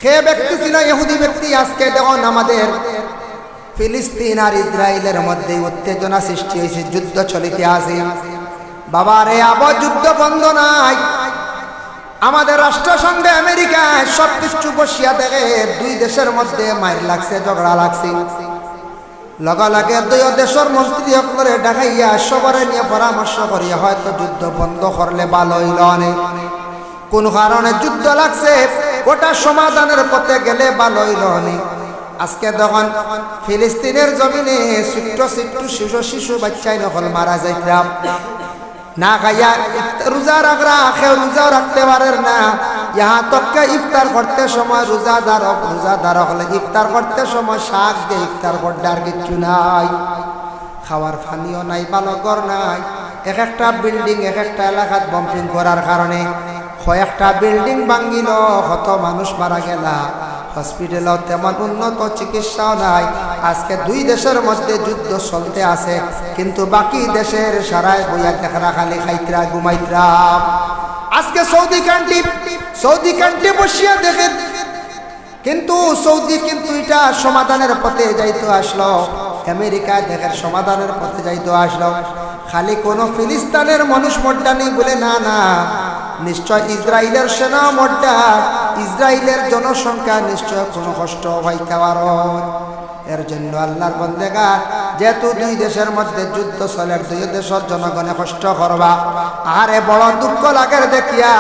সে ব্যক্তি ছিল ইহুদি ব্যক্তি। আজকে দেখুন আমাদের ফিলিস্তিন আর ইসরায়েলের মধ্যে উত্তেজনা সৃষ্টি হয়েছে, যুদ্ধ চলিতে আছে। বাবা রে, আবার যুদ্ধ বন্ধ নাই। আমাদের রাষ্ট্রসংঘে আমেরিকায় সবকিছু বসিয়া দেখে দুই দেশের মধ্যে মাইর লাগছে, ঝগড়া লাগছে। লগা লাগে দুই দেশের মন্ত্রী করে দেখাইয়া সবরে নিয়ে পরামর্শ করিয়া হয়তো যুদ্ধ বন্ধ করলে ভালো হইল। অনেক কোন কারণে যুদ্ধ লাগছে, ওটা সমাধানের পথে গেলে ভালো হইল। অনেক আজকে তখন ফিলিস্তিনের জমিনে ছোট্ট ছোট্ট শিশু বাচ্চাই নকল মারা যাইতাম না খাইয়া রোজা রাখরা কেউ রোজাও রাখতে পারেন না। ইহা তককে ইফতার করতে সময় রোজাদার হলে ইফতার করতে সময় শাক দিয়ে ইফতার করতে আর কিচ্ছু নাই, খাওয়ার পানিও নাই, ভালো ঘর নাই। এক একটা বিল্ডিং এক একটা এলাকাত বম্পিং করার কারণে কয়েকটা বিল্ডিং ভাঙ্গিল, কত মানুষ মারা গেলা। হসপিটালও তেমন উন্নত চিকিৎসাও নাই। আজকে দুই দেশের মধ্যে যুদ্ধ চলতে আছে, কিন্তু বাকি দেশের সারায় বইয়া দেখরা খালি খাইতরা ঘুমাইতরা। আজকে সৌদি কান্ট্রি বসিয়া দেখে, কিন্তু সৌদি কিন্তু এটা সমাধানের পথে যাইতে আসলো। আমেরিকা দেখের সমাধানের পথে যাইতে আসলো। খালি কোনো ফিলিস্তিনের মানুষ মর্দা নেই বলে না, না, নিশ্চয় ইসরায়েলের সেনা মর্দা, ইসরায়েলের জনসংখ্যা নিশ্চয় কোনো কষ্ট হইতে পারে। এর জন্য আল্লাহর বন্দেগার, যেহেতু দুই দেশের মধ্যে যুদ্ধ চলে, দুই দেশের জনগণে কষ্ট করবা। আরে বড় দুঃখ লাগে দেখিয়া,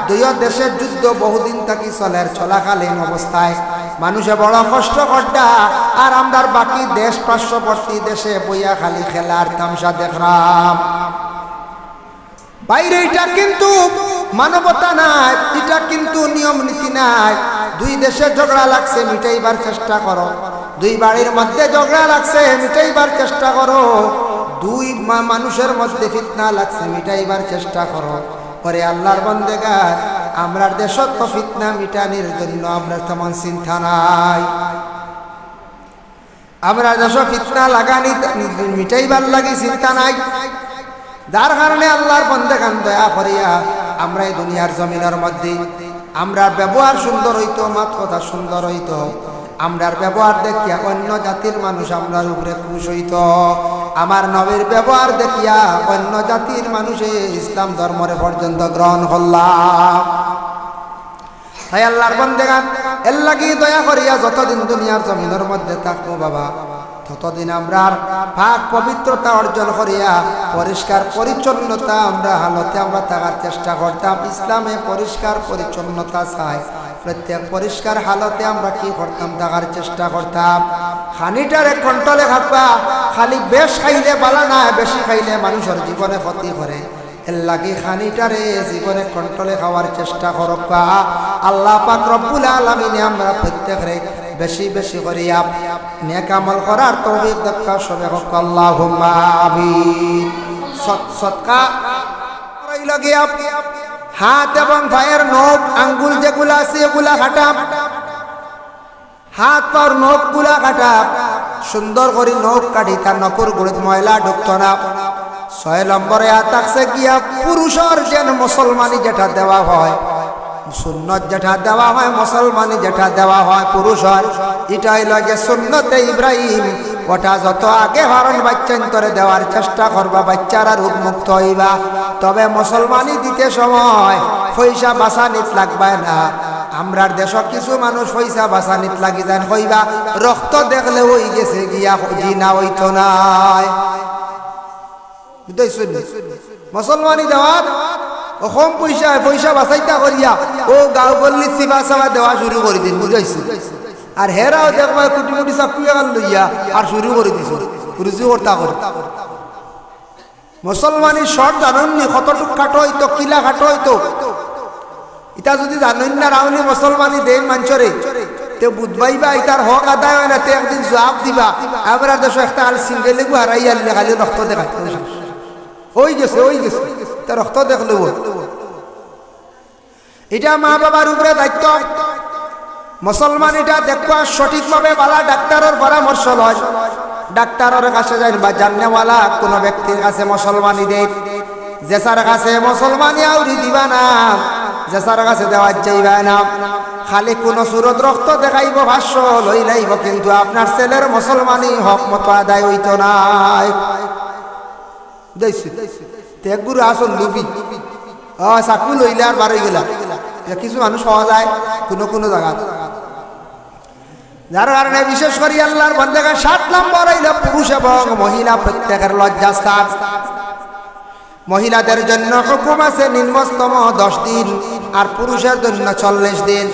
দুই দেশের যুদ্ধ বহুদিন থাকি চলে, চলাকালীন অবস্থায় মানুষে বড় কষ্ট করতা। আর আমরা বাকি দেশ পার্শ্ববর্তী দেশে বইয়া খালি খেলার তামসা দেখলাম। বাইরে এটা কিন্তু মানবতা নাই, এটা কিন্তু নিয়ম নীতি নাই। দুই দেশে ঝগড়া লাগছে, মিটাইবার চেষ্টা করো। দুই বাড়ির মধ্যে ঝগড়া লাগছে, মিটাইবার চেষ্টা করো। দুই মানুষের মধ্যে ফিতনা লাগছে, মিটাইবার চেষ্টা করো। পরে আল্লাহর বন্দেগার, আমরা দেশত তো ফিতনা মিটানির জন্য আমরা তেমন চিন্তা নাই। আমরা দেশ ফিতনা লাগানি মিটাইবার লাগি চিন্তা নাই। যার কারণে আল্লাহর বন্দেগান দয়া করিয়া আমরা এই দুনিয়ার জমিনের মধ্যে আমরা ব্যবহার সুন্দর হইতো, মাত কথা সুন্দর হইতো। আমরার ব্যবহার দেখিয়া অন্য জাতির মানুষ আমরার উপরে খুশ হইত। আমার নবীর ব্যবহার দেখিয়া অন্য জাতির মানুষে ইসলাম ধর্মরে পর্যন্ত গ্রহণ করলাম। তাই আল্লাহর বন্দেগান এর লাগি দয়া করিয়া যতদিন দুনিয়ার জমিনের মধ্যে থাকবো বাবা, ততদিন আমরা পাক পবিত্রতা অর্জন করিয়া পরিষ্কার পরিচ্ছন্নতা আমরা হালতে আমরা থাকার চেষ্টা করতাম। ইসলামে পরিষ্কার পরিচ্ছন্নতা চাই। প্রত্যেক পরিষ্কার হালতে আমরা কি করতাম, থাকার চেষ্টা করতাম। খানিটারে কন্ট্রোলে থাকবা। খালি বেশ খাইলে বালা না, বেশি খাইলে মানুষের জীবনে ক্ষতি করে। এর লাগি খানিটারে জীবনে কন্ট্রোলে খাওয়ার চেষ্টা করবা। আল্লাহ পাক রব্বুল আলামিন আমরা প্রত্যেকরে বেশি বেশি করিয়া নেক আমল করার তৌফিক দাও সবে হোক, আল্লাহুম্মা আমিন। সদকা করাইল গিয়া হাত এবং পায়ের নখ আঙ্গুল যেগুলা আছে এগুলা কাটা, হাত পাওয়ার নখ গুলা কাটা, সুন্দর করে নখ কাটি, তার নখর গুড়িত ময়লা ঢুকতো না। 6 নম্বরে থাকছে গিয়া পুরুষের যেন মুসলমানি যেটা দেওয়া হয়, সুন্নত যেটা দেওয়া হয়, মুসলমানি যেটা দেওয়া হয় পুরুষের, এটাই লাগে সুন্নতে ইব্রাহিম। ওটা যত আগে হরণ বাচ্চান্তরে দেওয়ার চেষ্টা করবা, বাচ্চারা রোগ মুক্ত হইবা। তবে মুসলমানি দিতে সময় পয়সা বাঁচানিত লাগবে না। আমরার দেশ কিছু মানুষ পয়সা বাঁচানিত লাগি যান, হইবা রক্ত দেখলে হই গেছে গিয়া জিনা হইতো নাই। মুসলমানি দেওয়ার কম পয়সা বাঁচাইতা করিয়া ও গাঁও গল্লি চিবা চাবা দেওয়া শুরু করে দিন, বুঝাইছি। আর হেরাও দেখবা কুটি মুটি চাকুয়া লইয়া আর শুরু করে দিছ রুজু করতা করে। মুসলমানি শর্ট জাননি কতটুক খাটো হইতো, কিলা খাটো হইতো। ইটা যদি জানেন না রাউনি মুসলমানি দেন মাঞ্চরে, তে বুধবাইবা ইটার হক আদায় হয় না, তে একদিন জবাব দিবা। আমরা দেশ একটা আল সিঙ্গেলে গু হারাই আনলে খালি রক্ত দেখা ওই গেছে তা রক্ত দেখলো। এটা মা বাবার উপরে দায়িত্ব। মুসলমান এটা দেখবা সঠিকভাবে বালা ডাক্তারের পরামর্শ লয়। ডাক্তারের কাছে যাই বা জাননেওয়ালা কোনো ব্যক্তির কাছে মুসলমানি দেয়, যেসার কাছে মুসলমানি আউরি দিবা না, জেসার কাছে দেওয়া যাইবে না। খালি কোন সুরত রক্ত দেখাইব, ভাষ্য লইলাইব, কিন্তু আপনার ছেলের মুসলমানি হক মতো আদায় হইত নাই। গুরু আসল লুবি চাকু লইলে আর বারোই গেলা। কিছু মানুষ পাওয়া যায় কোনো কোনো জায়গা, যার কারণে বিশেষ করে আল্লাহর বান্দাকে 7 নম্বর হইল পুরুষ এবং মহিলা প্রত্যেকের লজ্জাস্থান। মহিলাদের জন্য হুকুম আছে নিম্নতম 10 দিন, আর পুরুষের জন্য 40 দিন।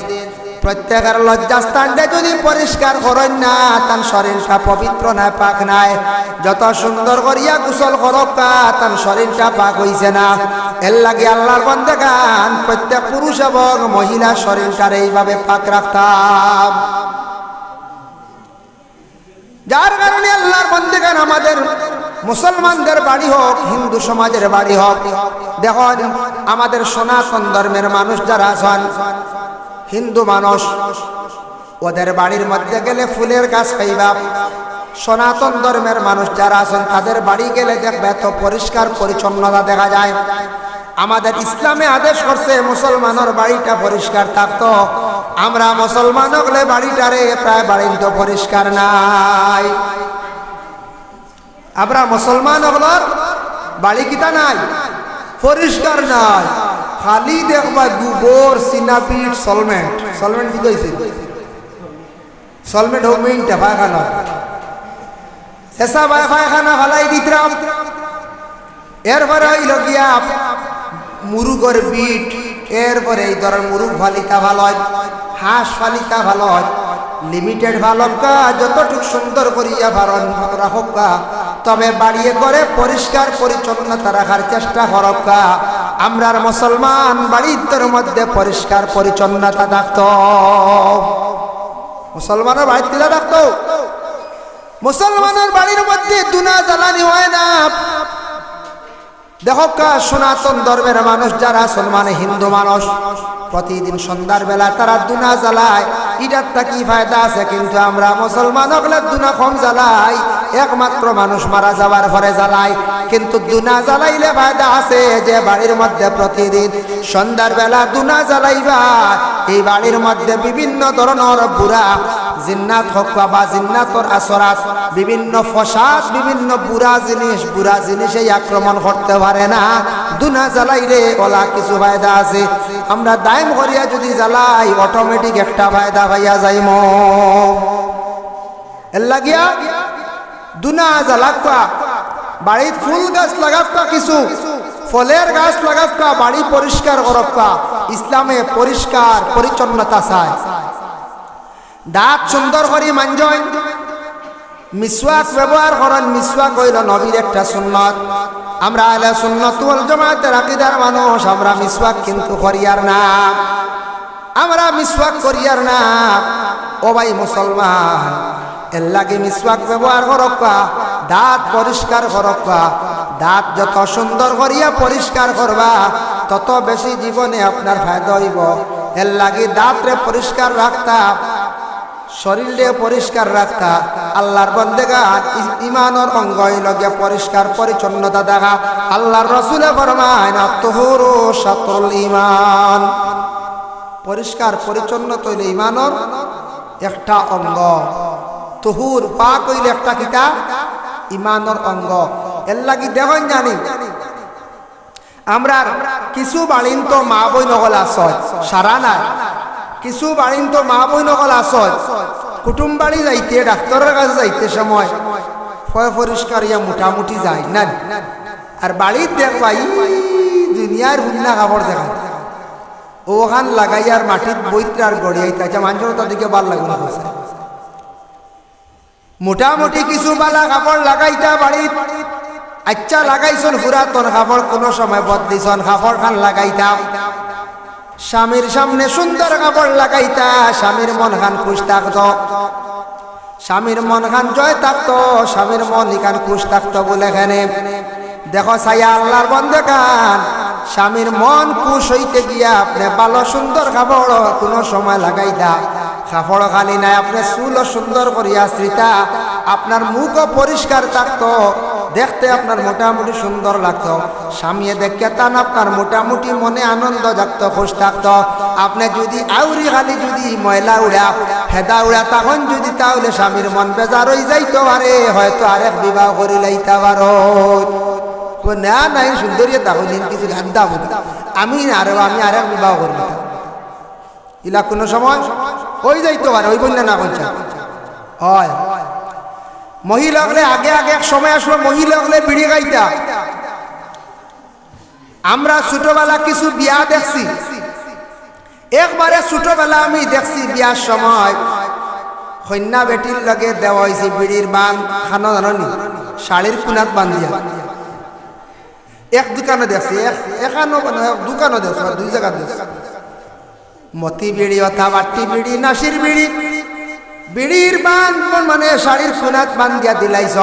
প্রত্যেকের লজ্জাস্থানটা যদি পরিষ্কার করেন না, তার শরীরটা পবিত্র নাই, পাক নাই। যত সুন্দর করিয়া গোসল করকা, তার শরীরটা পাক হইছে না। এর লাগে আল্লাহর বান্দাগান প্রত্যেক পুরুষ এবং মহিলা শরীরটার এইভাবে পাক রাখতাম। যার কারণে আল্লাহর বান্দাগান আমাদের মুসলমানদের বাড়ি হোক, হিন্দু সমাজের বাড়ি হোক, দেখুন আমাদের সনাতন ধর্মের মানুষ যারা আছেন, হিন্দু মানুষ, ওদের বাড়ির মধ্যে গেলে ফুলের গাছ পাইবা। সনাতন ধর্মের মানুষ যারা আছেন তাদের বাড়ি গেলে দেখবে এত পরিষ্কার পরিচ্ছন্নতা দেখা যায়। আমাদের ইসলামে আদেশ করছে মুসলমানের বাড়িটা পরিষ্কার থাকতো। আমরা মুসলমান হলে বাড়িটারে প্রায় বাড়ি তো পরিষ্কার নাই। আমরা মুসলমান হলার বাড়ি কিতা নাই, পরিষ্কার নাই। খালি দেখবা গোবর, সিনাপিট, সলমেন্ট। সলমেন্ট কি কইছে? সলমেন্ট হোক মেইনটা পায়খানা, এসা পায়খানা ফালাই দিতাম। এরপরে হইল গিয়া মুরুগর বিট, এরপরে এই ধরেন মুরুগ ফালিতা ভালো হয়, হাঁস ফালিতা ভালো হয়, লিমিটেড ভালকা, যতটুক সুন্দর করিয়া ভারণ রাখা, তবে বাড়িয়ে করে পরিষ্কার পরিচ্ছন্নতা রাখার চেষ্টা করকা। আমরার মুসলমান বাড়ির মধ্যে পরিষ্কার পরিচ্ছন্নতা থাকতো। মুসলমানের বাড়িতে থাকতো, মুসলমানের বাড়ির মধ্যে দুনা জ্বালানি হয় না। দেখো সনাতন ধর্মের মানুষ যারা সলমানে হিন্দু মানুষ, প্রতিদিন সন্ধ্যার বেলা তারা দুনা জ্বালায়। এটার কি ফায়দা আছে? কিন্তু আমরা মুসলমান হলে দুনা কম জ্বালাই, একমাত্র মানুষ মারা যাওয়ার পরে জ্বালাই। কিন্তু দুনা জ্বালাইলে ফায়দা আছে যে বাড়ির মধ্যে প্রতিদিন সন্ধ্যার বেলা দুনা জ্বালাইবা, এই বাড়ির মধ্যে বিভিন্ন ধরনের বুড়া জিন্নাত হোক বা জিন্নাতর আসরাত, বিভিন্ন ফসাদ, বিভিন্ন বুড়া জিনিসে আক্রমণ করতে পারে না। দুনা জ্বালাইলে ওলা কিছু ফায়দা আছে। আমরা দাইম করিয়া যদি জ্বালাই, অটোমেটিক একটা ফায়দা পাইয়া যাইম। এর লাগিয়া দুনা জ্বালাকা, বাড়ির ফুল গাছ লাগাকা, কিছু ফলের গাছ লাগাকা, বাড়ি পরিষ্কার করকা। ইসলামে পরিষ্কার পরিচ্ছন্নতা চায়। দাঁত সুন্দর করে মানজেন, মিসওয়াক ব্যবহার করেন। মিসওয়াক হইল নবীর একটা সুন্নত। আমরা আহলে সুন্নাত ওয়াল জামাতের আকীদার মানুষ, আমরা মিসওয়াক কিন্তু করিয়ার না, আমরা মিসওয়াক করিয়ার না। ও ভাই মুসলমান, এর লাগে মিসওয়াক ব্যবহার করকা, দাঁত পরিষ্কার করকা। দাঁত যত সুন্দর করিয়া পরিষ্কার করবা, তত বেশি জীবনে আপনার ফায়দা হইব। এর লাগে দাঁতরে পরিষ্কার রাখতা, শরীরে পরিষ্কার রাখতা। আল্লাহর বান্দাগা ইমানের অঙ্গ লগে পরিষ্কার পরিচ্ছন্নতা দেখা। আল্লাহর রাসূলে ফরমায় না, তুহুরু শাতরুল ঈমান। পরিষ্কার পরিচ্ছন্নতা হইলে ইমানের একটা অঙ্গ। তুহুর পাক হইলে একটা কিতা ইমানের অঙ্গ। এর লাগি দেখেন জানি আমরা কিছু বাড়িন তো মা বই নকল আসয়, সারা নাই। কিছু বাড়িন তো মা বই নকল আসয়, কুটুম বাড়ি যাইতে, ডাক্তারের কাছে যাইতে সময় পরিষ্কার ইয়া মোটামুটি যায় না। আর বাড়ির দেখবা দুনিয়ার হুন্না কাপড় দেখা, ওখান লাগাইয়ার মাটির বইত্রার গড়িয়াইতে আছে, মানুষের তাদেরকে ভাল লাগুন হয়েছে। মোটামুটি কিছু বালা কাপড় লাগাইতা বাড়িত, আচ্ছা লাগাইছন পুরাতন কাপড়, কোনো সময় বদলিছন কাপড় খান লাগাইতা। স্বামীর সামনে সুন্দর কাপড় লাগাইতা, স্বামীর মন খান খুশ থাকতো, স্বামীর মন খান জয় থাকতো, স্বামীর মন ইখান খুশ থাকতো বলে এখানে দেখো ছায়া আল্লাহর বন্দে খান। স্বামীর মন খুশ হইতে গিয়া আপনি ভালো সুন্দর কাপড় কোনো সময় লাগাইতা। কাপড় খালি নাই, আপনি চুলও সুন্দর করিয়া শ্রিতা, আপনার মুখও পরিষ্কার থাকতো। দেখতে আপনার মোটামুটি সুন্দর লাগতো, সামিয়ে দেখে তান আপনার মোটামুটি মনে আনন্দ জাগতো, খুশ থাকতো। আপনি যদি আউরি খালি যদি ময়লা উড়া হেদা উড়া তখন যদি তাহলে স্বামীর মন বেজার হয়ে যাইতো, আরে হয়তো আরেক বিবাহ করে লাইতে পারো। না নাই সুন্দরী তাহলে কিছু গান্ধা আমি আরেক বিবাহ করবো, ইলা কোনো সময় ওই যাইতো পারে, ওই বন্যা না বলছে হয়। মহিলা হলে আগে আগে এক সময় আসলো মহিলা হলে বিড়ি গাইতা। আমরা ছোটবেলা কিছু বিয়া দেখছি, একবারে ছোটবেলা আমি দেখছি বিয়ার সময় কন্যা বেটির লগে দেওয়া হয়েছে বিড়ির বান খানো জানি শাড়ির কুনাত বান্ধিয়া। এক দোকানে দেখছি, এখানো দোকানও দেখছি, দুই জায়গা দেখছি। মতি বিড়ি অথা বাটি বিড়ি নাসির বিড়ি বিড়ির বান মানে শাড়ির কুনাত বান দিয়া দিলাইছ।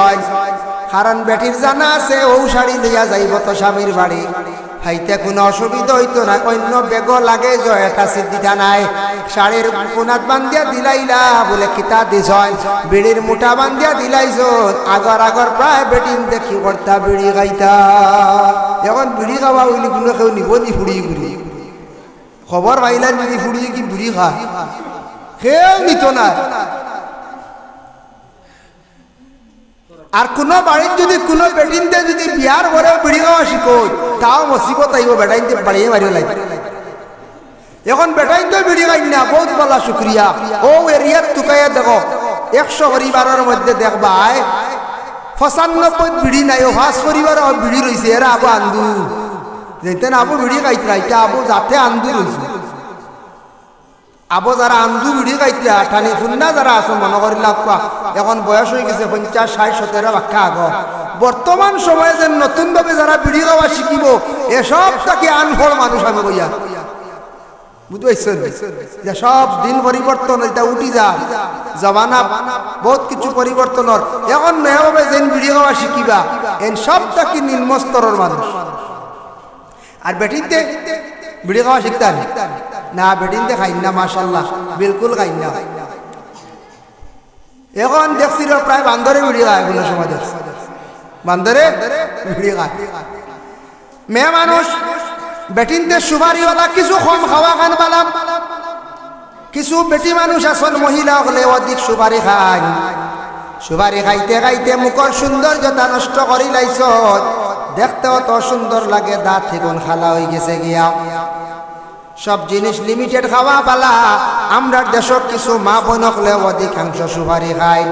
কারণ বেটির জানা আছে ও শাড়ি লইয়া যাইব তো স্বামীর বাড়ি, খাইতে কোনো অসুবিধা হইতো না, অন্য বেগ লাগে এটা সিদ্ধিটা নাই। শাড়ির কুনাত বান্ধিয়া দিলাইলা বলে কিতা দিছ, বিড়ির মুঠা বান্ধিয়া দিলাইছ। আগর আগর প্রায় বেটিন দেখি করতা বিড়ি খাইতা। এখন বিড়ি খাওয়া হইলে কোনো কেউ নিব নি ফুড়ি ঘুরি, খবর পাইলেন যদি ফুড়িয়ে কি বিড়ি খা, কেউ নিত না। আর কোন বাড়ির যদি কোনো বেটিনতে যদি বিয়ার পরে বিড়ি খাওয়া শিখো তাও মসিবত আইব, বেটাইনতে বাড়িয়ে বাড়িয়ে লাগে। এখন বেটাইনতে বিড়ি খাই না, বহুত বলা শুক্রিয়া। ও এরিয়ার তুকাইয়া দেখো 100 পরিবারের মধ্যে দেখবা 95 বিড়ি নাই, 5 পরিবার বিড়ি রয়েছে। এরা আবু আন্দু যেতেন আবু বিড়ি খাইতরা, এটা আবু যাতে আন্দু রয়েছে। আবো যারা আন্দু বিড়ি খাইতরা ঠানি ফুন্না যারা আছে মনে করিলা এখন বয়স হয়ে গেছে 50, 60, 70 বাক্কা আগ। বর্তমান সময়ে যে নতুন ভাবে যারা বিড়ি খাওয়া শিখিব এসব তাকে আনফল মানুষ আমি বইয়া বুঝতে পারছেন যে সব দিন পরিবর্তন, এটা উঠি যায় জমানা বহুত কিছু পরিবর্তনের। এখন মেয়াভাবে যেন বিড়ি খাওয়া শিখিবা এন সব তাকে নিম্ন স্তরের মানুষ। আর বেটিতে বিড়ি খাওয়া শিখতেন না, বেটিনতে খাই না, মাশাল্লাহ বিলকুল খাই না। এখন দেখছিল প্রায় বান্দরে বিড়ি খায়, কোনো সময় দেখছি বান্দরে বিড়ি খায়। মেয়ে মানুষ বেটিনতে সুপারিওয়ালা কিছু কম খাওয়া খান পালাম, কিছু বেটি মানুষ আসল মহিলা হলে অধিক সুপারি খান। সুপারি খাইতে খাইতে মুখর সৌন্দর্যতা নষ্ট করি লাইছ, দেখতেও তো সুন্দর লাগে, দাঁত ঠিকুন খালা হয়ে গেছে গিয়া। সব জিনিস লিমিটেড খাওয়া পালা। আমরা দেশত কিছু মা বোন হলে অধিকাংশ সুপারি খাই,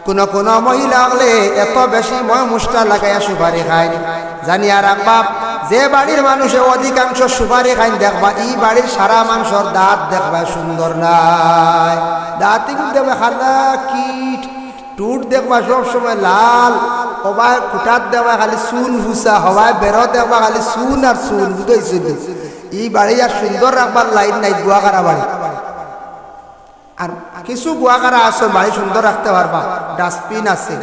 কোন কোন মহিলা হলে এত বেশি ময় মুষ্টা লাগাইয়া সুপারি খাই। জানিয়া রাখবা যে বাড়ির মানুষে অধিকাংশ সুপারি খাই দেখবা এই বাড়ির সারা মানুষের দাঁত দেখবা সুন্দর নাই, দাঁত দেখবা খালা কিট টুট দেখবা সব সময় লাল, হবাই কুটাত দেখবা খালি চুন ফুসা, হবাই বেরো দেখবা খালি চুন আর চুন। বুঝেছিল এই বাড়ি আর সুন্দর রাখবার লাইন নাই, গুয়াকারা বাড়ি। আর কিছু গুয়াকারা আছে বাড়ি সুন্দর রাখতে পারবা, ডাস্টবিন আছে,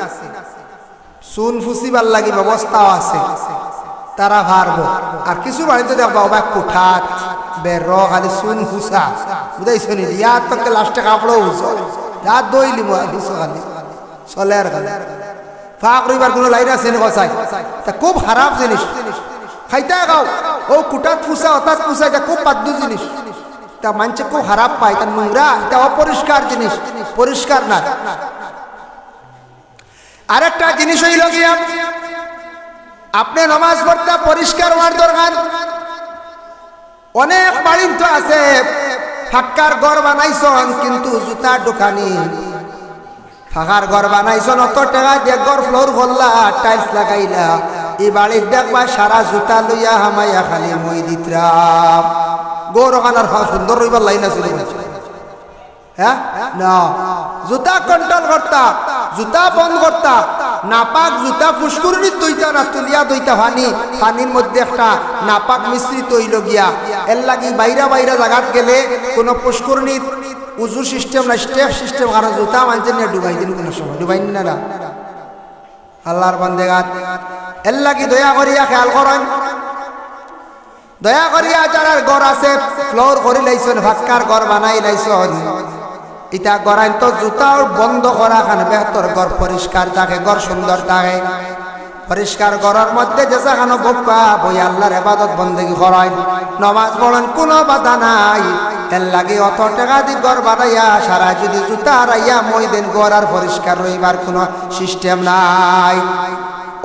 চুন ফুসিবার লাগি ব্যবস্থাও আছে, তারা পারবো। আর কিছু বাড়িতে দেখবা হবাই কুঠাত বেরো খালি চুন ফুসা। বুঝাইছ নি ইয়ার তোকে লাস্টে কাপড়ও উঠো যা দইলি খালি চলে আর খালি ফাঁক রইবার কোনো লাইন আছে নি কসাই, তা খুব খারাপ জিনিস খাইতে গাও। ও কুটাত ফুসা অর্থাৎ ফুসা এটা খুব বাদ্য জিনিস, তা মানুষ খুব খারাপ পায়, তার নোংরা, এটা অপরিষ্কার জিনিস, পরিষ্কার না। আরেকটা জিনিস হইল গিয়া আপনি নামাজ পড়তে পরিষ্কার হওয়ার দরকার। অনেক বাড়ি তো আছে ফাঁকার ঘর বানাইছন কিন্তু জুতার দোকানি, ফাঁকার ঘর বানাইছন অত টাকা দিয়ে ঘর ফ্লোর করলা, টাইলস লাগাইলা, এই বাড়ির দেখবা সারা জুতা লইয়া হামাইয়া খালি মই দিতরা। গৌরখানার সুন্দর রইবার লাইন আছে, হ্যাঁ না জুতা কন্ট্রোল করতা, জুতা বন্ধ করতা, নাপাক জুতা ফুসকুরনি দইতা না তুলিয়া দইতা পানি, পানির মধ্যে একটা নাপাক মিশ্রিত হইল গিয়া। এর লাগি বাইরা বাইরা জায়গাত গেলে কোনো পুষ্করণী উজু সিস্টেম না, স্টেপ সিস্টেম, কারণ জুতা মানছে নিয়ে ডুবাই দিন, কোনো সময় ডুবাই না না আল্লাহর বান্দেগাত। এর লাগি দয়া করিয়া খেয়াল করেন, দয়া করিয়া যারা ঘর আছে ফ্লোর করে লাইছেন, ফাঁকার ঘর বানাই লাইছেন, ইটা গড়াইন তো জুতা বন্ধ করা খান বেহতর, ঘর পরিষ্কার থাকে, ঘর সুন্দর থাকে। পরিষ্কার ঘরের মধ্যে যে যেখানে বক্কা বই আল্লাহর ইবাদত বন্দেগি করায় নামাজ পড়েন কোনো বাধা নাই এর লাগে অত টাকা দি ঘর বানাইয়া সারা যদি জুতা রাইয়া মই দিন ঘর আর পরিষ্কার রইবার কোনো সিস্টেম নাই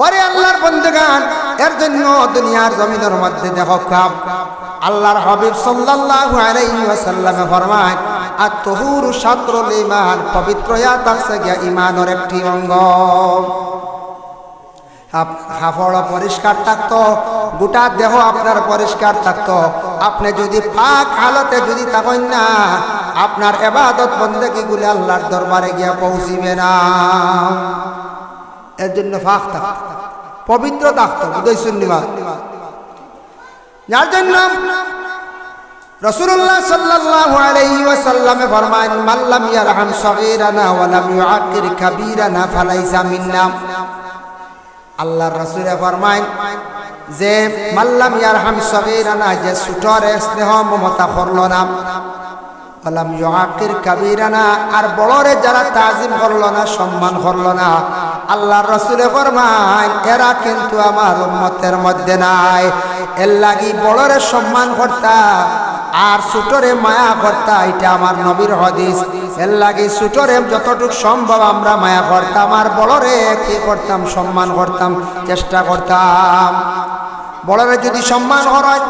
ওরে আল্লাহর বন্দেগান এর জন্য দুনিয়ার জমিনের মধ্যে দেখো কাম আল্লাহর হাবিব সাল্লাল্লাহু আলাইহি ওয়াসাল্লাম ফরমায় আত-তাহুরু শাতরুল ঈমান পবিত্র ইয়া তাকসে গিয়া ঈমানের একটি অঙ্গ কাপড় পরিষ্কার থাকতো গোটা দেহ আপনার পরিষ্কার থাকতো আপনি যদি পাক হালতে যদি থাকেন না আপনার ইবাদত বন্দেগিগুলো আল্লাহর দরবারে গিয়া পৌঁছিবে না এর জন্য পাক থাকতো পবিত্র থাকতো বুঝাইছেন নিমা যার জন্য রাসূলুল্লাহ সাল্লাল্লাহু আলাইহি ওয়াসাল্লাম ফরমান মান লাম ইয়ারহাম সগীরানা ওয়া লাম ইউআক্কির কাবীরানা ফালাইসা মিন্না আল্লাহর রাসূল ফরমায় যে মান লাম ইয়ারহাম সগীরানা যে ছোটরে স্নেহ মমতা করলো না ওয়া লাম ইউআক্কির কাবীরানা আর বড়রে যারা তাজিম করলো না সম্মান করলো না আল্লাহর রাসূল ফরমায় এরা কিন্তু আমার উম্মতের মধ্যে নাই এর লাগি বড়রে সম্মান করতা আর ছোটরে মায়া করতা এটা আমার নবীর হাদিস এর লাগি ছোটরে যতটুকু সম্ভব আমরা মায়া করতাম আর বড়রে কি করতাম সম্মান করতাম চেষ্টা করতাম বড়রে যদি সম্মান হয়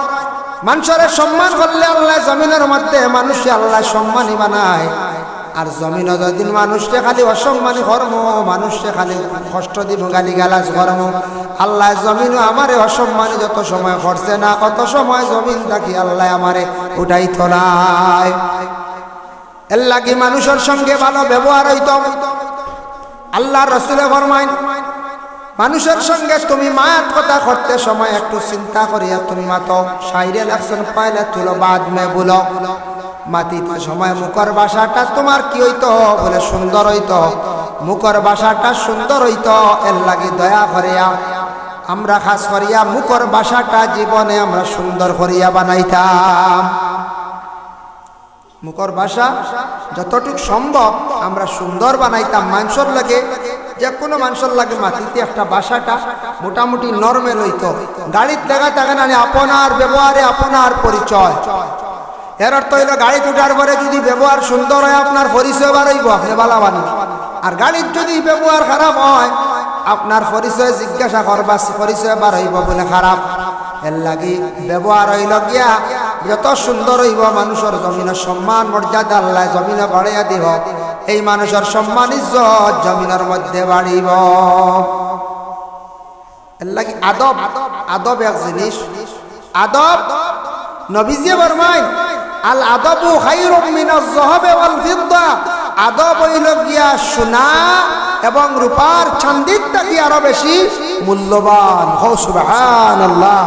মানুষের সম্মান করলে আল্লাহ জমিনের মধ্যে মানুষে আল্লাহ সম্মানী বানায় আর জমিন যদি মানুষকে খালি অসম্মানী কর্ম মানুষকে খালি কষ্ট দিব গালি গালাজ কর্ম আল্লাহ জমিন আমারে অসম্মানী যত সময় করছে না কত সময় জমিন থাকি আল্লাহ আমারে উঠাই তোলায় এর লাগি মানুষের সঙ্গে ভালো ব্যবহার হইতো আল্লাহ রাসূল ফরমায় মানুষের সঙ্গে তুমি মায়াত কথা করতে সময় একটু চিন্তা করিয়া তুমি মাতো শাইরে লাগছেন পাইলে তুলো বাদ মে বলো মাতিতে সময় মুখর ভাষাটা তোমার কি হইতো বলে সুন্দর হইতো মুখর ভাষাটা সুন্দর হইতো এর লাগি দয়া করিয়া আমরা খাস করিয়া মুখর ভাষাটা জীবনে আমরা সুন্দর করিয়া বানাইতাম মুখর ভাষা যতটুক সম্ভব আমরা সুন্দর বানাইতাম মানুষের লাগে যে কোনো মানুষের লাগে মাটিতে একটা ভাষাটা মোটামুটি নরমাল হইতো গাড়ির দেখা থাকে না আপনার ব্যবহারে আপনার পরিচয় এর অর্থ হইল গাড়ি উঠার পরে যদি ব্যবহার সুন্দর হয় আপনার পরিচয় বাড়াইব আপনি ভালো বানি আর গাড়ির যদি ব্যবহার খারাপ হয় আপনার পরিচয় জিজ্ঞাসা করবা পরিচয় বাড়াইব বলে খারাপ এর লাগি ব্যবহার হইল গিয়া যত সুন্দর হইব মানুষের জমিনের সম্মান মর্যাদা আল্লাহ জমিনে বাড়াইয়া দিব এই মানুষের সম্মান ইজ্জত জমিনের মধ্যে বাড়িব এর লাগি আদব আদব এক জিনিস আদব নবীজি ফরমায় আল আদবু খায়রুম মিনাজ যাহাবি ওয়াল ফিদ্দা আদব হইল গিয়া সোনা এবং রূপার চাঁদির থেকে আরো বেশি মূল্যবান হো সুবহানাল্লাহ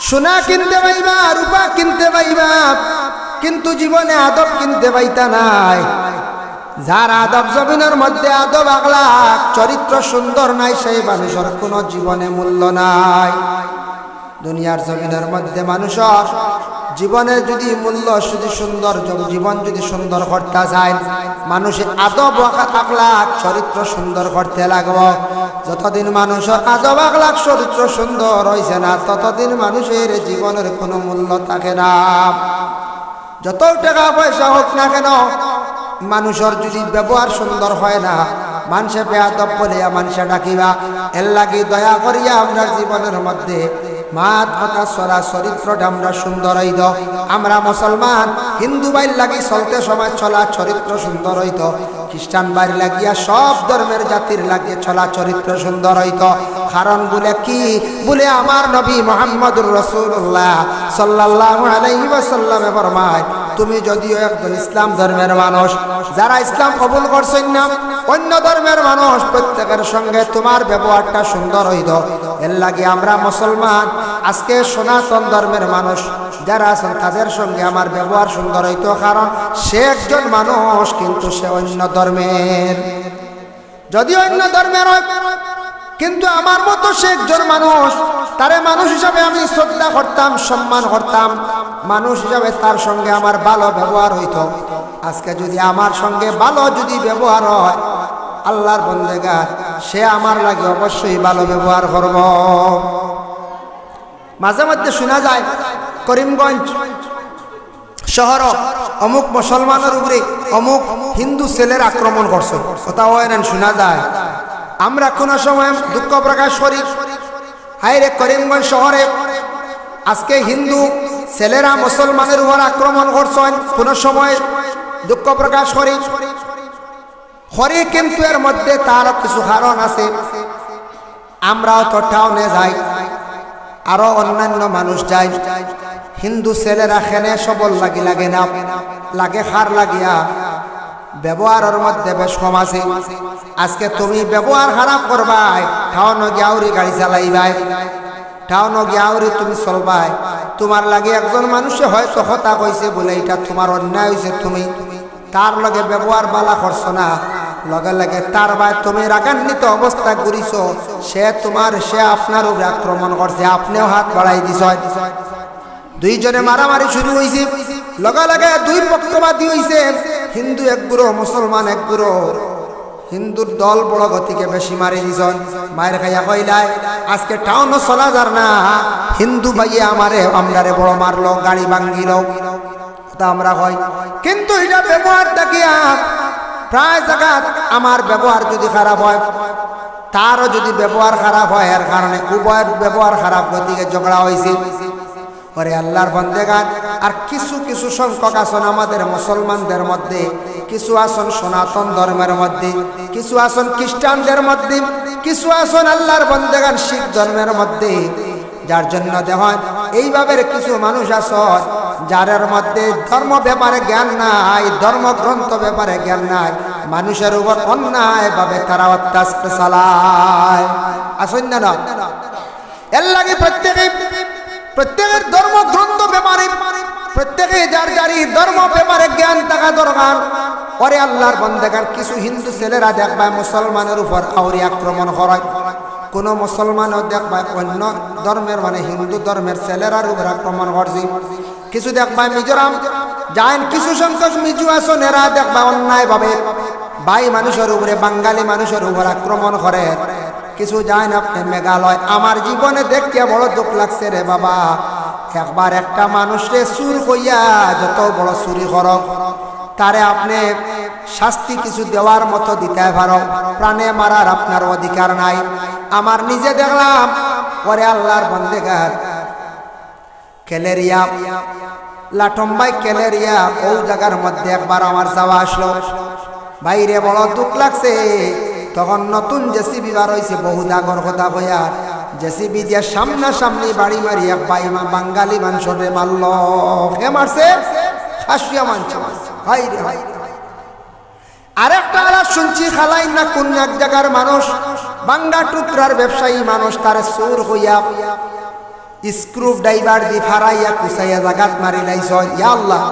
সোনা কিনতে পাইবা রূপা কিনতে পাইবা কিন্তু জীবনে আদব কিনতে পাইতা নাই যার আদব জমিনের মধ্যে আদব আখলাক চরিত্র সুন্দর নাই সেই মানুষের কোনো জীবনে মূল্য নাই দুনিয়ার জমিনের মধ্যে মানুষের জীবনের যদি মূল্য যদি সুন্দর জীবন যদি সুন্দর করতে যায় মানুষের আদব আখলাক চরিত্র সুন্দর করতে লাগবো যতদিন মানুষের আদব আখলাক চরিত্র সুন্দর হইছে না ততদিন মানুষের জীবনের কোনো মূল্য থাকে না যত টাকা পয়সা হোক না কেন মানুষের যদি ব্যবহার সুন্দর হয় না মানুষে বেয়াদব বলিয়া মানুষে ডাকিবা এর লাগি দয়া করিয়া আমরা জীবনের মধ্যে মাত কথা চলা চরিত্রটা আমরা সুন্দর হইত আমরা মুসলমান হিন্দু বাইর লাগি চলতে সময় চলা চরিত্র সুন্দর হইত খ্রিস্টান বাইর লাগিয়া সব ধর্মের জাতির লাগিয়ে চলা চরিত্র সুন্দর হইত কারণ বলে কি বলে আমার নবী মুহাম্মদুর রাসূলুল্লাহ সাল্লাল্লাহু আলাইহি ওয়াসাল্লাম ফরমায় তুমি যদিও একজন ইসলাম ধর্মের মানুষ যারা ইসলাম কবুল করছেন না অন্য ধর্মের মানুষ প্রত্যেকের সঙ্গে তোমার ব্যবহারটা সুন্দর হইত এর লাগে আমরা মুসলমান আজকে সনাতন ধর্মের মানুষ যারা আছেন তাদের সঙ্গে আমার ব্যবহার সুন্দর হইতো কারণ সে একজন মানুষ কিন্তু সে অন্য ধর্মের যদি অন্য ধর্মের হয় কিন্তু আমার মতো সে একজন মানুষ তারে মানুষ হিসাবে আমি শ্রদ্ধা করতাম সম্মান করতাম মানুষ হিসাবে তার সঙ্গে আমার ভালো ব্যবহার হইতো আজকে যদি আমার সঙ্গে ভালো যদি ব্যবহার হয় আল্লাহর বন্দেগার সে আমার লাগে অবশ্যই ভালো ব্যবহার করব। মাঝে মধ্যে শোনা যায় করিমগঞ্জ শহর অমুক মুসলমানের উপরে অমুক হিন্দু ছেলের আক্রমণ করছে, কথা হয় না, শোনা যায়। আমরা কোনো সময় দুঃখ প্রকাশ করি, হায়রে করিমগঞ্জ শহরে আজকে হিন্দু ছেলেরা মুসলমানের উপর আক্রমণ করছেন, কোনো সময় দুঃখ প্রকাশ করি। কিন্তু এর মধ্যে তার কিছু কারণ আছে। আমরাও তো টাউনে যাই, আরো অন্যান্য মানুষ যায়, হিন্দু ছেলেরা খেনে সবল লাগে না, লাগে খার লাগিয়া ব্যবহারের মধ্যে বেশ কম আছে। আজকে তুমি ব্যবহার খারাপ করবাই, টাউন গিয়াউরি গাড়ি চালাইবাই, টাউন গিয়াউরি তুমি চলবাই, তোমার লাগে একজন মানুষে হয়তো হতা কইছে বলে এটা তোমার অন্যায় হয়েছে, তুমি তার লগে ব্যবহার বালা করছো না, লগে লগে তার ভাই তুমি রাগান্বিত অবস্থা ঘুরিছ, সে আপনার উপরে আক্রমণ করছে, আপনিও হাত বাড়াই দিছ, দুইজনে মারামারি শুরু হয়েছে, লগে লগে দুই পক্ষপাতী হয়েছে, হিন্দু এক গুরু মুসলমান এক গুরু। হিন্দুর দল বড় গতিকে বেশি মারি দিছন, মায়ের খাইয়া কইলাই আজকে টাউনও চলা যার না, হিন্দু ভাইয়ে আমরারে বড় মারলো, গাড়ি ভাঙ্গিল, তা আমরা কই। কিন্তু এটা ব্যবহার দেখিয়া প্রায় জায়গা আমার ব্যবহার যদি খারাপ হয়, তারও যদি ব্যবহার খারাপ হয়, এর কারণে উভয়ের ব্যবহার খারাপ গতিকে ঝগড়া হয়েছে। ওরে আল্লাহর বন্দেগান, আর কিছু কিছু সংখ্যক আসন আমাদের মুসলমানদের মধ্যে, কিছু আসন সনাতন ধর্মের মধ্যে, কিছু আসন খ্রিস্টানদের মধ্যে, কিছু আসন আল্লাহর বন্দেগান শিখ ধর্মের মধ্যে। যার জন্য দেখেন এইভাবে কিছু মানুষ আসন যার মধ্যে ধর্ম ব্যাপারে জ্ঞান নাই, ধর্মগ্রন্থ ব্যাপারে জ্ঞান নাই, মানুষের উপর অন্যায় ভাবে তারা অত্যাচার চালায়। আসুন না, এর লাগে প্রত্যেকের ধর্মগ্রন্থ ব্যাপারে, প্রত্যেকে যার যারই ধর্ম ব্যাপারে জ্ঞান থাকা দরকার। পরে আল্লাহর বন্দেগার কিছু হিন্দু ছেলেরা দেখবা মুসলমানের উপর আউরি আক্রমণ করায়, কোন মুসলমানও দেখবা অন্য ধর্মের মানে হিন্দু ধর্মের ছেলেরার উপর আক্রমণ করছে। কিছু দেখবা মিজোরাম যাইন, কিছু সংখ্যক মিজু আসন এরা দেখবা অন্যায় ভাবে বাই মানুষের উপরে, বাঙালি মানুষের উপর আক্রমণ করে। কিছু যায় না আপনি মেঘালয়, আমার জীবনে দেখতে বড় দুঃখ লাগছে রে বাবা। একবার একটা মানুষকে চুর কইয়া যত বড় চুরি করক, তারে আপনি শাস্তি কিছু দেওয়ার মতো দিতে পারো, প্রাণে মারার আপনার অধিকার নাই। আমার নিজে দেখলাম, পরে আল্লাহর বন্দেগার ক্যালেরিয়া লাটম্বাই ক্যালেরিয়া ও জায়গার মধ্যে একবার আমার যাওয়া আসলো, বাইরে বড় দুঃখ লাগছে। তখন নতুন জেসিবি বার হয়েছে, বহু দাগর কথা কইয়া জেসিবি দিয়ে সামনাসামনি বাড়ি মারি এক বাঙালি মানুষরে মারল। কে মারছে? খাসিয়া মানছে। আরেকটা আলাপ শুনছি, খালাই না কোন এক জায়গার মানুষ, বাঙ্গা টুকরার ব্যবসায়ী মানুষ, তার চোর হইয়া স্ক্রু ড্রাইভার দি ফারাইয়া কুচাইয়া জাগাত মারি লাইছ। ইয়া আল্লাহ,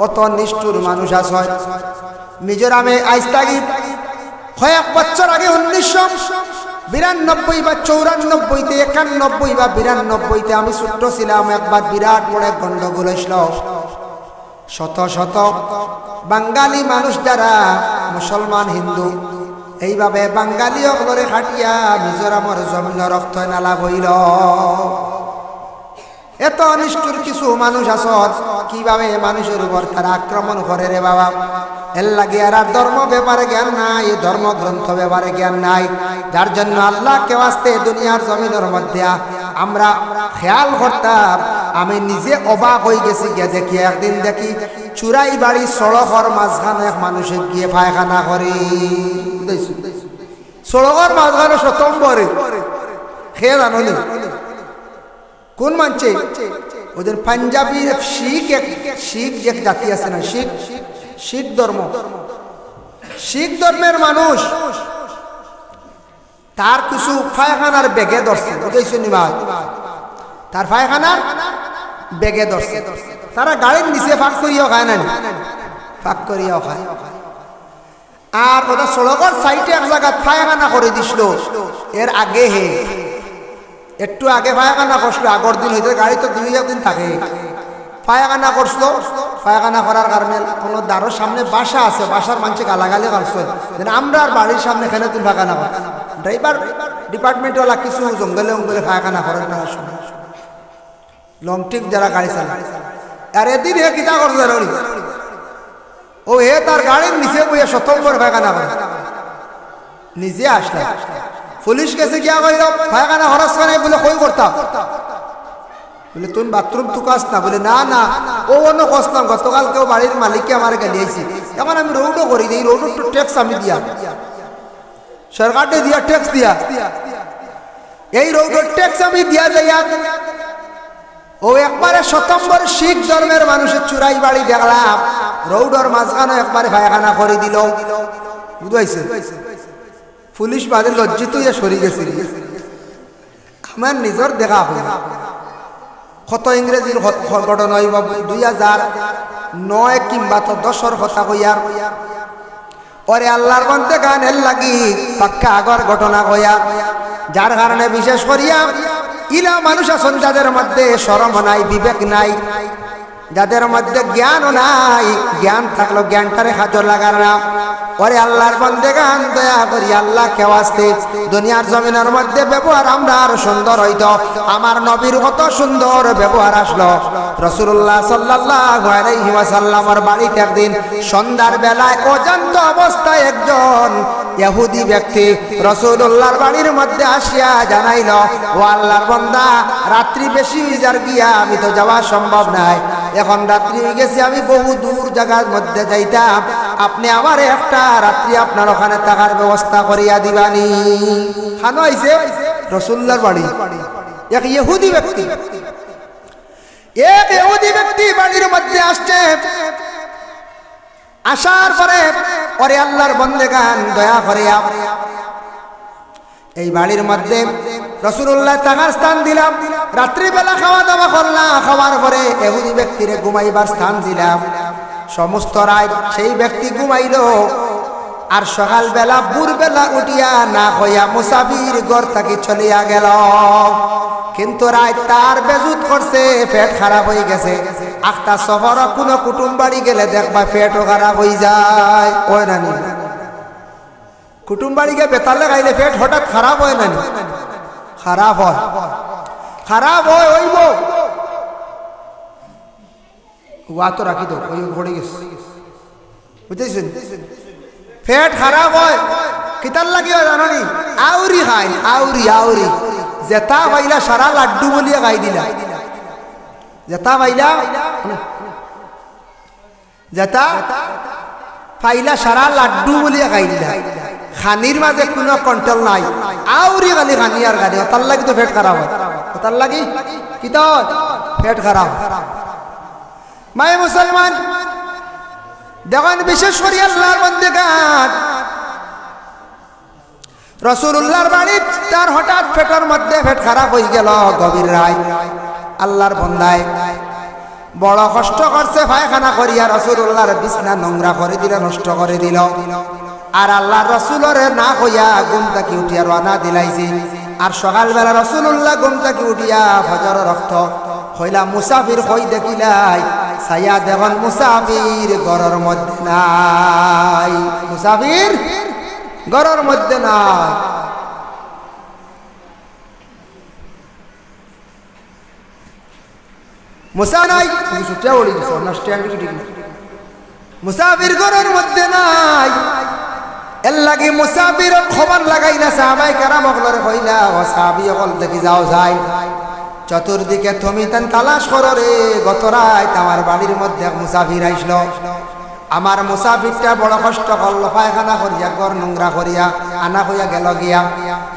অত নিষ্ঠুর মানুষ আছে। মিজোরামে আইজ থাকি কয়েক বছর আগে 1992 বা 94তে 91 বা 92তে আমি ছোট্ট ছিলাম, একবার বিরাট বড় গন্ডগোল হয়েছিল। শত শত বাঙালি মানুষ যারা মুসলমান হিন্দু এইভাবে বাঙালি অগলরে খাটিয়া মিজোরামের জমিন রক্ত নালা বইল। এত অনিষ্ঠুর কিছু মানুষ আসত, কিভাবে মানুষের উপর তারা আক্রমণ করে রে বাবা। এর লাগে আর ধর্ম ব্যাপারে জ্ঞান নাই, ধর্মগ্রন্থ ব্যাপারে জ্ঞান নাই। যার জন্য আল্লাহ কে আসতে দুনিয়ার জমিনের মধ্যে আমরা খেয়াল করতাম। আমি নিজে অবাক হয়ে গেছি গিয়ে দেখি, একদিন দেখি চুরাই বাড়ি সড়কের মাঝখানে এক মানুষে গিয়ে পায়খানা করে। সড়কের মাঝখানে সতম্বরে খেয়ে জানো নি কোন মানছে? ওদের পাঞ্জাবি শিখ এক জাতি আছে না, শিখ ধর্ম, শিখ ধর্মের মানুষ, তার কিছু পায়খানার বেগে ধরছে, বুঝেছো নি ভাই? তার পায়খানার বেগে ধরছে, তারা গাড়ির নিচে ফাঁক করিয়াও খায় না, ফাঁক করিয়াও খায়। আর ওটা সড়কের সাইডে এক জায়গা পায়খানা করে দিছিল। এর আগে একটু আগে পায়খানা করছিল, আগের দিন হইতে গাড়ি তো 2 দিন থাকে। পায়খানা করছো, পায়খানা করার কারণে কোনো দ্বারের সামনে বাসা আছে, বাসার মানুষকে গালাগালি করছো, আমরা আর বাড়ির সামনে এখানে তুমি পায়খানা কর। ড্রাইভার ডিপার্টমেন্টওয়ালা কিছু জঙ্গলে জঙ্গলে পায়খানা করেন না, লং ট্রিপ যারা গাড়ি চালায়। আর এদিন হে কিতা করছে ও হে তার গাড়ির নিচে বইয়ে শতম্বর পায়খানা করে, নিজে আসলে পুলিশ গেছে গিয়া কইল পায়খানা হরাস করে বলে কই করতাম, বলে তুমি বাথরুম তুকাস না, বলে না না ও অন্য কসলাম, গতকাল কেউ বাড়ির মালিককে আমার গালিয়েছি, এখন আমি রোডও করি দিই, রোড একটু ট্যাক্স আমি দিয়া সরকারকে দিয়া ট্যাক্স দিয়া এই রোডের ট্যাক্স আমি দিয়া যাইয়া ও একবারে শতম্বর শিখ ধর্মের মানুষের চুরাই বাড়ি দেখলাম, রোডের মাঝখানে একবারে পায়খানা করে দিল, বুঝাইছে পুলিশ বাদে লজ্জিত হইয়া সরি গেছে। আমার নিজের দেখা হয় কত ইংরেজির ঘটনা 2009 কিংবা তো 10 কথা কইয়ার ওরে আল্লাহর বন্ধে গানের লাগি পাক্কা আগর ঘটনা কইয়া, যার কারণে বিশেষ করিয়া ইলা মানুষ আছেন যাদের মধ্যে শরম নাই, বিবেক নাই, যাদের মধ্যে জ্ঞানও নাই, জ্ঞান থাকলো জ্ঞানটারে হাজর লাগার না। ওরে আল্লাহর বন্দে গান দয়া করি আল্লাহ কেউ আসতে দুনিয়ার জমিনের মধ্যে ব্যবহার আমরা আরো সুন্দর হইতো। আমার নবীর কত সুন্দর ব্যবহার আসলো। রাসূলুল্লাহ সাল্লাল্লাহু আলাইহি ওয়াসাল্লামের বাড়িতে একদিন সন্ধ্যার বেলায় অজান্ত অবস্থায় একজন ইহুদি ব্যক্তি রাসূলুল্লাহর বাড়ির মধ্যে আসিয়া জানাইল, ও আল্লাহর বান্দা রাত্রি বেশি হইজার গিয়া আমি তো যাওয়া সম্ভব নাই, এখন রাত্রি হয়ে গেছে, আমি বহু দূর জায়গার মধ্যে যাইতাম, আপনি আমার একটা রাত্রি আপনার ওখানে থাকার ব্যবস্থা করিয়া দিবানি। খানো আইছে রাসূলুল্লাহর বাড়ি এক ইহুদি ব্যক্তি, এক ইহুদি ব্যক্তি বাড়ির মধ্যে আসছে। আসার পরে ওরে আল্লাহর বন্দেগান দয়া করিয়া এই বাড়ির মধ্যে রাসূলুল্লাহ থাকার স্থান দিলাম, রাত্রিবেলা খাওয়া দাওয়া করলাম, খাওয়ার পরে ইহুদি ব্যক্তিরে ঘুমাইবার স্থান দিলাম। সমস্ত রাত সেই ব্যক্তি ঘুমাইল, আর সকালবেলা ভোরবেলা উঠিয়া না হইয়া মুসাফির ঘর থেকে চলিয়া গেল। কিন্তু রাত তার বেজুত করছে, পেট খারাপ হয়ে গেছে। আখতা সফর কোনো কুটুম বাড়ি গেলে দেখবা পেটও খারাপ হয়ে যায়, ওই নানি কুটুম বাড়ি গিয়ে বেতাল লাগাইলে পেট হঠাৎ খারাপ হয় নানি, খারাপ হয়, খারাপ হয় হইব ওয়া তো রাখি তো ওই ঘড়ে গেছে, বুঝতেছেন? পেট খারাপ হয় কিতার লাগিও জানো নি? আউরি খাই, আউরি আউরি জেতা পাইলা সারা লাড্ডু বলিয়া খাই দিলা, জেতা পাইলা জেতা পাইলা সারা লাড্ডু বলিয়া খাই দিলা। খানির মাঝে কোনো কন্ট্রোল নাই, আউরি খালি খানি আর খানি, তার লাগি তো পেট খারাপ হয়, তার লাগি কিতা পেট খারাপ। মায়ে মুসলমান দেখেন, বিশেষ করে আল্লাহর বান্দাগান রাসূলুল্লাহর বাড়ি তার হঠাৎ পেটের মধ্যে পেট খারাপ হয়ে গেল গভীর রাত। আল্লাহর বান্দায় বড় কষ্ট করছে, পায়খানা করিয়া রাসূলুল্লাহর বিছনা নোংরা করে দিল, নষ্ট করে দিল। আর আল্লাহর রাসূলের না হইয়া ঘুম থেকে উঠিয়া রওনা দিলাইছে। আর সকালবেলা রাসূলুল্লাহ ঘুম থেকে উঠিয়া ফজর রক্ত হইলা মুসাফির হই দেখিলাই, ছায়া দেখুন মুসাফির ঘরের মধ্যে নাই, মুসাফির ঘরের মধ্যে নাই। মুসা নাই, মুসাফির ঘরের মধ্যে নাই। এর লাগি মুসাফির খবর লাগাই না সাহাবায়ে কেরাম হলরে কইলা, ও সাহাবী হল দেখি যাও যাই চতুর্দিকে তুমি তেন তালাশ করো রে। গত রাত আমার বাড়ির মধ্যে এক মুসাফির আইসলো, আমার মুসাফিরটা বড় কষ্ট করলো, পায়খানা করিয়া ঘর নোংরা করিয়া আনা হইয়া গেল গিয়া।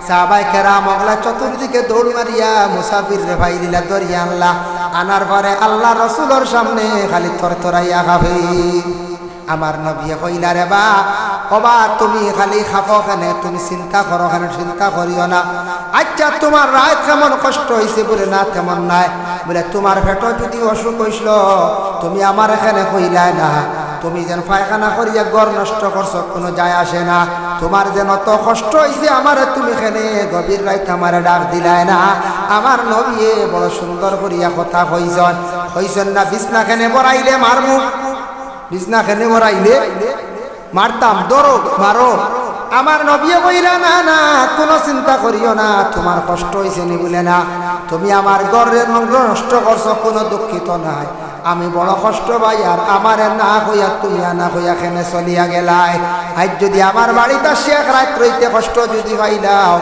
সাহাবায়ে কেরাম ওগুলা চতুর্দিকে দৌড় মারিয়া মুসাফির রে ভাই দিলা ধরিয়া আনলা। আনার পরে আল্লাহ রাসূলের সামনে খালি থরথরাইয়া খাবে। আমার নবী কইলা, রে বা কবা তুমি খালি খাফো কেনে, তুমি চিন্তা করো কেন? চিন্তা করিও না। আচ্ছা তোমার রাত কেমন কষ্ট হয়েছে? বলে না তেমন নাই। বলে তোমার পেট যদি অসুখ হইছিল তুমি আমার এখানে কইলাই না, তুমি যেন পায়খানা করিয়া ঘর নষ্ট করছো কোনো যায় আসে না। তোমার যেন তো কষ্ট হইছে আমার তুমি এখানে গভীর রাত আমার ডাক দিলাই না আমার নবী বড় সুন্দর করিয়া কথা কইছেন না বিছনা খানে বড়াইলে মারমু বিছনা খানে বড়াইলে মারতাম ধরো মারো আমার নবী কইরা না না কোনো চিন্তা করিও না তোমার কষ্ট হইছে নি বলে না তুমি আমার ঘরের নষ্ট করছো কোনো দুঃখিত নাই আমি বড় কষ্ট ভাই আর আমার না হইয়া তুমি না হইয়া খেনে চলিয়া গেলাই আজ যদি আমার বাড়িতে শেখ রাত রইতে কষ্ট যদি পাইলাও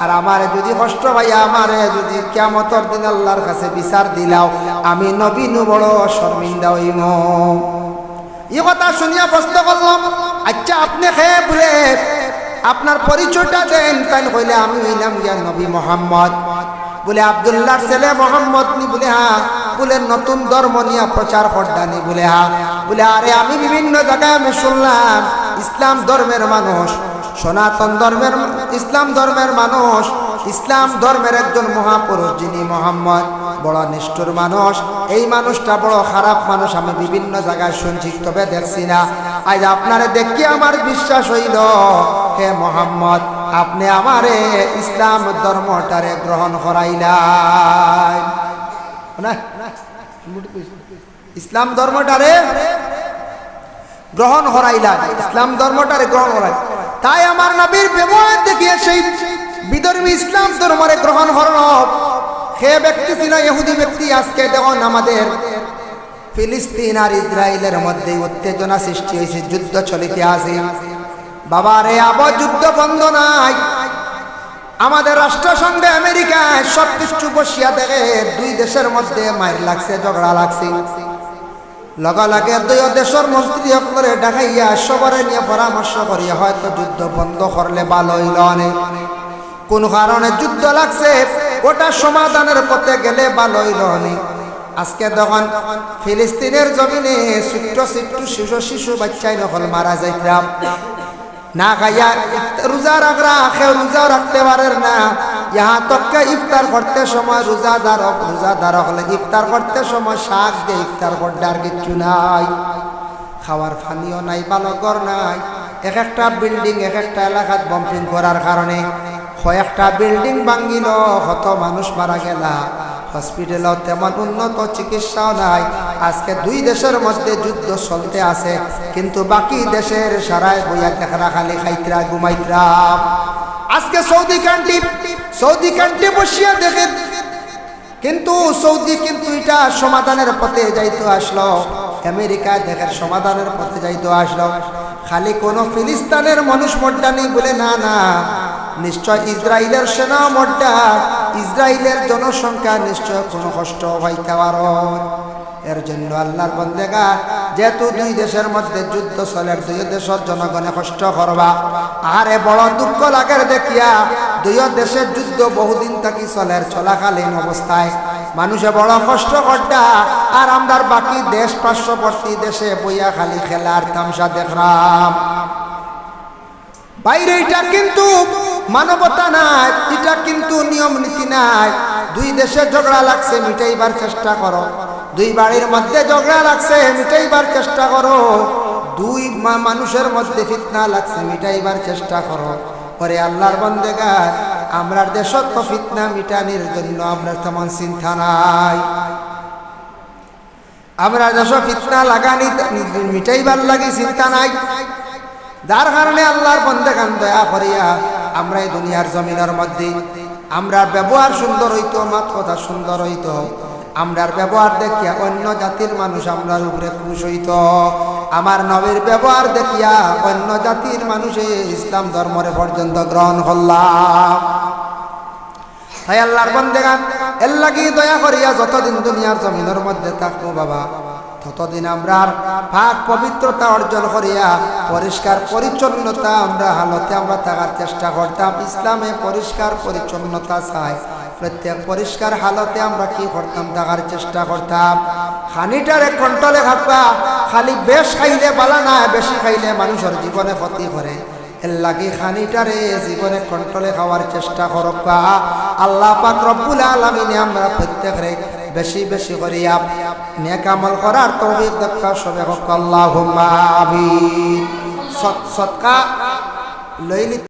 আর আমার যদি কষ্ট ভাই আমারে যদি কিয়ামতের দিন আল্লাহর কাছে বিচার দিলাও আমি নবী নু বড় শর্মিন্দা হইম এই কথা শুনিয়া প্রশ্ন করলাম আচ্ছা আপনি খেয়ে বলে আপনার পরিচয়টা দেন তাই কইলে আমি হইলাম গিয়া নবী মোহাম্মদ বলে আব্দুল্লাহর ছেলে মোহাম্মদ নি বলে হ্যাঁ বলে নতুন ধর্ম নিয়ে প্রচার করদানি বলে হ্যাঁ বলে আরে আমি বিভিন্ন জায়গায় আমি শুনলাম ইসলাম ধর্মের মানুষ সনাতন ধর্মের ইসলাম ধর্মের মানুষ ইসলাম ধর্মের একজন মহাপুরুষ যিনি মোহাম্মদ বড় নিষ্ঠুর মানুষ এই মানুষটা বড় খারাপ মানুষ আমি বিভিন্ন জায়গায় শুনছি তবে দেখছি না আজ আপনারে দেখি আমার বিশ্বাস হইল হে মোহাম্মদ আপনি আমারে ইসলাম ধর্মটারে গ্রহণ করাইলাই না ইসলাম ধর্মটারে গ্রহণ করাইলা ইসলাম ধর্মটারে গ্রহণ করাই তাই আমার নবীর ব্যবহার দেখিয়ে সেই বিধর্মী ইসলাম ধর্মরে গ্রহণ করল সে ব্যক্তি ছিল ইহুদি ব্যক্তি আজকে দেখুন আমাদের ফিলিস্তিন আর ইসরায়েলের মধ্যে উত্তেজনা সৃষ্টি হয়েছে যুদ্ধ চলিতে আছে বাবা রে আবার যুদ্ধ বন্ধ নাই আমাদের রাষ্ট্রসংঘে আমেরিকায় সবকিছু বসিয়া দেখে দুই দেশের মধ্যে মায়ের লাগছে ঝগড়া লাগছে লগা লাগে দুই দেশের মন্ত্রী করে দেখাইয়া সবরে নিয়ে পরামর্শ করিয়া হয়তো যুদ্ধ বন্ধ করলে ভালো হইল অনেক কোন কারণে যুদ্ধ লাগছে ওটা সমাধানের পথে গেলে ভালো হইল অনেক আজকে তখন ফিলিস্তিনের জমিনে ছোট্ট ছোট্ট শিশু বাচ্চাই নকল মারা যাইতাম না খাইয়া রোজা রাখরা কেউ রোজা রাখতে পারেন না ইহা তককে ইফতার করতে সময় রোজাদার হলে ইফতার করতে সময় শাক দিয়ে ইফতার করতে আর কিচ্ছু নাই খাওয়ার পানিও নাই ভালো ঘর নাই এক একটা বিল্ডিং এক একটা এলাকাত বম্পিং করার কারণে কয়েকটা বিল্ডিং ভাঙ্গিল কত মানুষ মারা গেলা হসপিটালও তেমন উন্নত চিকিৎসাও নাই আজকে দুই দেশের মধ্যে যুদ্ধ চলতে আছে কিন্তু বাকি দেশের সারায় বইয়া দেখরা খালি খাইতরা ঘুমাইতরা আজকে সৌদি কান্ট্রি বসিয়া দেখে কিন্তু সৌদি কিন্তু এটা সমাধানের পথে যাইতো আসলো আমেরিকা দেখের সমাধানের পথে যাইতো আসলো খালি কোনো ফিলিস্তিনের মানুষ মর্দা নেই বলে না না নিশ্চয় ইসরায়েলের সেনা মর্দা ইসরায়েলের জনসংখ্যা নিশ্চয় কোনো কষ্ট হইতে পারে এর জন্য আল্লাহর বন্দেগা যেহেতু দুই দেশের মধ্যে যুদ্ধ চলে দুই দেশের জনগণে কষ্ট করবা আরে বড় দুঃখ লাগে দেখিয়া দুই দেশের যুদ্ধ বহুদিন থাকি চলে চলাকালীন অবস্থায় মানুষে বড় কষ্ট করতা আর আমরা বাকি দেশ পার্শ্ববর্তী দেশে বইয়া খালি খেলার তামসা দেখলাম বাইরে এটা কিন্তু মানবতা নাই এটা কিন্তু নিয়ম নীতি নাই দুই দেশে ঝগড়া লাগছে মিটাইবার চেষ্টা করো দুই বাড়ির মধ্যে ঝগড়া লাগছে মিটাইবার চেষ্টা করো দুই মানুষের মধ্যে ফিতনা লাগছে মিটাইবার চেষ্টা করো পরে আল্লাহর বন্দেগার আমরার দেশত তো ফিতনা মিটানির জন্য আমরা তেমন চিন্তা নাই আমরা দেশ ফিতনা লাগানি মিটাইবার লাগি চিন্তা নাই যার কারণে আল্লাহর বন্দেগান দয়া করিয়া আমরা এই দুনিয়ার জমিনের মধ্যে আমরা ব্যবহার সুন্দর হইতো মাত কথা সুন্দর হইতো আমরার ব্যবহার দেখিয়া অন্য জাতির মানুষ আমরার উপরে খুশ হইত আমার নবীর ব্যবহার দেখিয়া অন্য জাতির মানুষে ইসলাম ধর্মরে পর্যন্ত গ্রহণ করলাম তাই আল্লাহর বন্দেগান এর লাগি দয়া করিয়া যতদিন দুনিয়ার জমিনের মধ্যে থাকবো বাবা ততদিন আমরা পাক পবিত্রতা অর্জন করিয়া পরিষ্কার পরিচ্ছন্নতা আমরা হালতে আমরা থাকার চেষ্টা করতাম ইসলামে পরিষ্কার পরিচ্ছন্নতা চাই প্রত্যেক পরিষ্কার হালতে আমরা কি করতাম থাকার চেষ্টা করতাম খানিটারে কন্ট্রোলে থাকবা খালি বেশ খাইলে বালা না বেশি খাইলে মানুষের জীবনে ক্ষতি করে এর লাগি খানিটারে জীবনে কন্ট্রোলে খাওয়ার চেষ্টা করবা আল্লাহ পাক রব্বুল আলামিন আমরা প্রত্যেকরে বেশি বেশি করিয়া নেক আমল করার তৌফিক দাও সবে হোক আল্লাহুম্মা আমিন সদকা লইলি